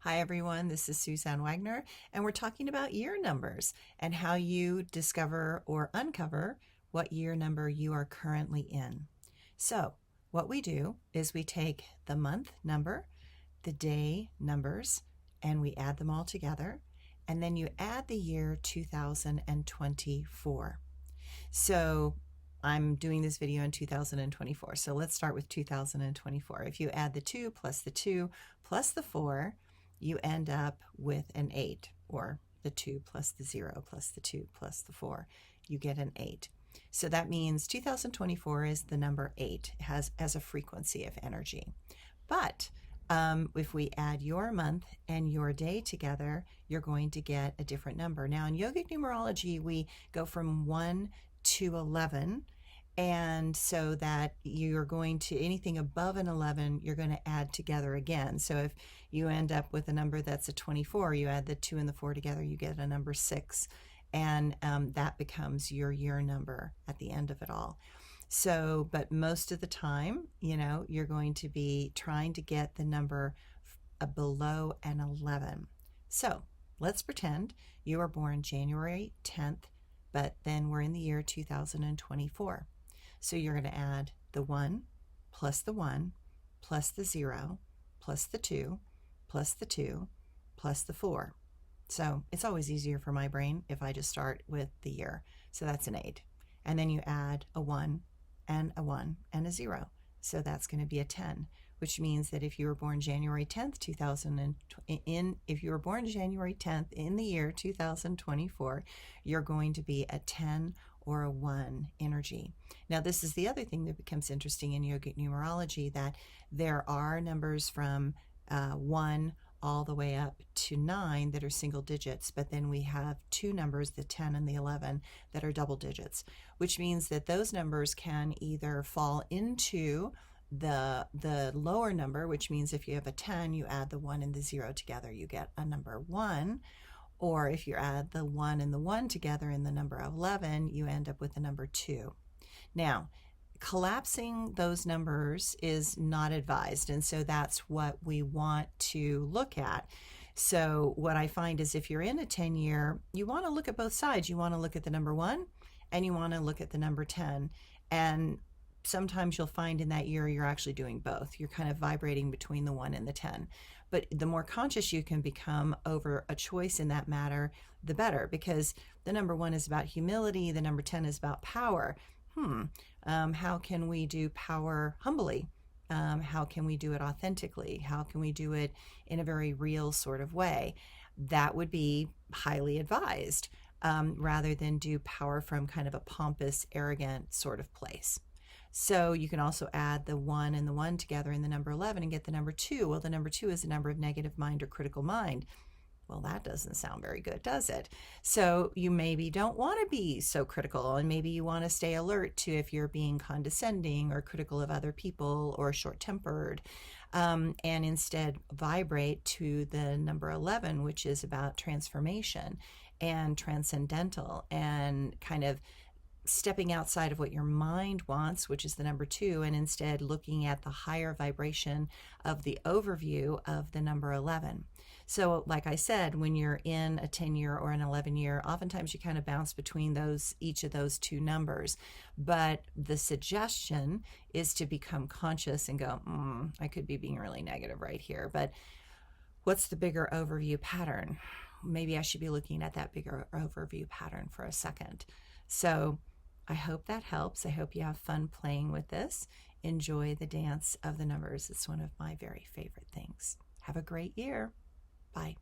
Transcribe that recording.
Hi everyone, this is Suzanne Wagner, and we're talking about year numbers and how you discover or uncover what year number you are currently in. So, what we do is we take the month number, the day numbers, and we add them all together, and then you add the year 2024. So, I'm doing this video in 2024. So let's start with 2024. If you add the 2 plus the 2 plus the 4, you end up with an 8, or the 2 plus the 0 plus the 2 plus the 4. You get an 8. So that means 2024 is the number 8, it has as a frequency of energy. But if we add your month and your day together, you're going to get a different number. Now in yogic numerology, we go from 1 to 11, and so that you're going to, anything above an 11, you're going to add together again. So if you end up with a number that's a 24, you add the 2 and the 4 together, you get a number 6, and that becomes your year number at the end of it all. So, but most of the time, you're going to be trying to get the number below an 11. So let's pretend you were born January 10th, but then we're in the year 2024. So you're going to add the 1 plus the 1 plus the 0 plus the 2 plus the 2 plus the 4. So it's always easier for my brain if I just start with the year. So that's an 8. And then you add a 1 and a 1 and a 0. So that's going to be a 10, which means that if you were born January 10th, if you were born January 10th in the year 2024, you're going to be a 10 or a 1 energy. Now, this is the other thing that becomes interesting in yogic numerology, that there are numbers from 1 all the way up to 9 that are single digits, but then we have two numbers, the 10 and the 11, that are double digits, which means that those numbers can either fall into the lower number, which means if you have a 10, you add the 1 and the 0 together, you get a number 1. Or if you add the 1 and the 1 together in the number 11, you end up with the number 2. Now, collapsing those numbers is not advised, and so that's what we want to look at. So what I find is if you're in a 10-year, you want to look at both sides. You want to look at the number 1 and you want to look at the number 10. And sometimes you'll find in that year you're actually doing both. You're kind of vibrating between the 1 and the 10. But the more conscious you can become over a choice in that matter, the better, because the number 1 is about humility, the number 10 is about power. How can we do power humbly? How can we do it authentically? How can we do it in a very real sort of way? That would be highly advised, rather than do power from kind of a pompous, arrogant sort of place. So you can also add the 1 and the 1 together in the number 11 and get the number 2. Well, the number 2 is the number of negative mind or critical mind. Well, that doesn't sound very good, does it? So you maybe don't want to be so critical, and maybe you want to stay alert to if you're being condescending or critical of other people or short-tempered, and instead vibrate to the number 11, which is about transformation and transcendental and kind of stepping outside of what your mind wants, which is the number 2, and instead looking at the higher vibration of the overview of the number 11. So like I said, when you're in a 10-year or an 11-year, oftentimes you kind of bounce between each of those two numbers. But the suggestion is to become conscious and go, I could be being really negative right here, but what's the bigger overview pattern? Maybe I should be looking at that bigger overview pattern for a second. So I hope that helps. I hope you have fun playing with this. Enjoy the dance of the numbers. It's one of my very favorite things. Have a great year. Bye.